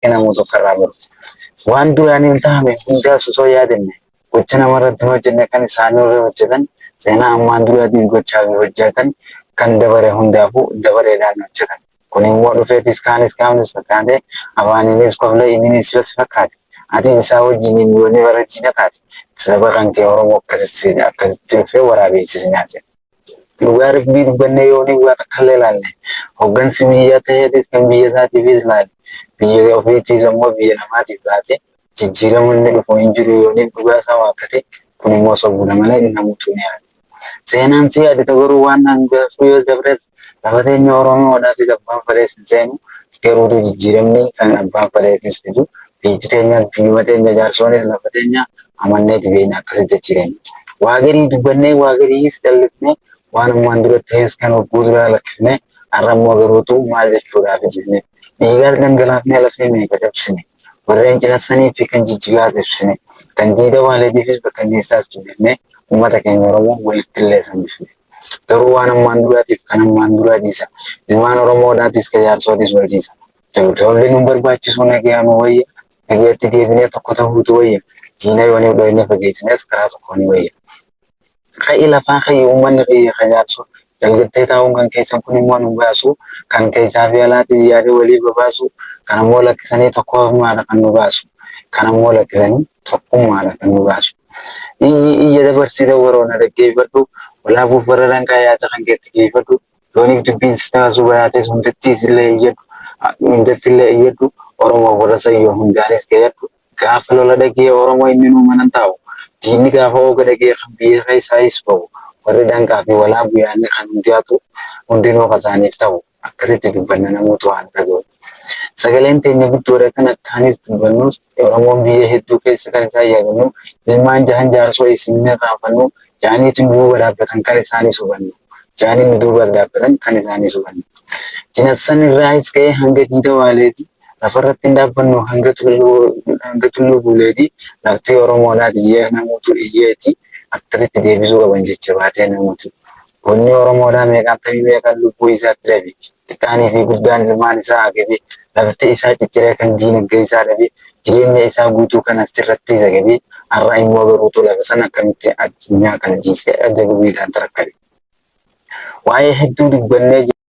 kena mutu karamu. Waan duraanii hin taane hundaa osoo yaadenne gocha namarratti hin hojjenne kan isaan irra hojjetan seenaa ammaan duraatiin gochaa fi hojjetan kan dabare hundaafuu dabareedhaan hojjetan. Kun immoo dhufeetis kaanis fakkaate afaaninis koflee inninis yoo fakkaate ati isaa wajjin hin yoone bara jiidha taate saba kan kee Oromoo akkasitti dhufee waraabessisi nyaate. Dhugaarif bii dubbannee yoonii waa takkallee ilaalle hoggansi biyya ta'eetis kan biyya isaatiifis ilaalle biyya ofiitiis immoo biyya namaatiif laate jijjiirama inni dhufu hin jiru yooniif dhugaa isaa waakkate kun immoo sobbuudha malee namuutu ni yaade. Seenaan si yaadata garuu waan hangafu yoo dabres lafa teenya Oromoodhaatiif abbaan fedhees hin seenu garuutu jijjiiramni kan abbaan fedheetis fidu biyyi teenya biyyuma teenya jaarsoonis lafa teenya amannee dibeenya akkasitti jireenya. Waa garii dubbannee waa gariis dallifnee waan ammaan duratti ta'es kan obbuu duraa lakkifnee har'ammoo garuutu maal jechuudhaaf jennee dhiigaas dhangalaafnee lafee meeqa cabsine warreen cinassanii fi kan jijjigaa cabsine kan diida waaleetiifis bakkanneessaas jennee uummata keenya Oromoo walitti illee sambifne. Garuu waan ammaan duraatiif kan ammaan duraa dhiisa. Ilmaan Oromoodhaatis kan jaarsootis wal dhiisa. Tolli nu barbaachisu nagayaanu wayya. Nagayatti deebinee tokko ta'uutu wayya. Diina yoonii dhoofnee fageessines karaa tokkoon wayya. Ka'ii lafaa ka'ii uummanni ka'ii kan jaarsu dalgattee taa'uun kan keessan kun immoo nu baasu kan keessaa fi alaatti yaada walii babaasu kan ammoo lakkisanii tokkummaadha kan nu baasu kan ammoo lakkisanii tokkummaadha kan nu baasu. Iyya dabarsite waraana dhaggeeffadhu walaabuuf warra danqaa yaada kan keetti geeffadhu yooniif dubbiin si taasisu baraates hundattiis illee iyyadhu hundatti illee iyyadhu Oromoo warra sayyoo hundaanis gayyadhu gaafa lola dhagee Oromoo inni nuu manan taa'u diinni gaafa ooga dhagee kan biyya isaayis ba'u warri danqaa fi walaabu yaadni kan hundaatu hundinuu kasaaniif ta'u akkasitti dubbanna namoota waan dhaga'u. Sagaleen teenya guddoodha kan akkaanis dubbannus Oromoon biyya hedduu keessa kan isaan yaadannu ilmaan jahan jaarsoo isin irraanfannu jaaniitiin duuba dhaabbatan kan isaanis hubannu jaaniin duuba dhaabbatan kan isaanis hubannu. Jinassan irraayis ka'ee hanga diida waaleeti lafarratti hin dhaabbannu hanga tulluu buleeti lafti Oromoodhaati jee namoota iyyeeti akkasitti deebisuu qaban jecha baatee namooti. Qonni Oromoodhaa meeqaan tamii meeqaan lubbuu isaatti dhabe xiqqaanii fi guddaan ilmaan isaa agabe lafti isaa cicciree kan diinagdee isaa dhabe jireenya isaa guutuu kan asirratti isa gabe har'a immoo garuutu lafa sana akkamitti addunyaa kana dhiisee adda gubiidhaan tarakkabe. Waa'ee hedduu dubbannee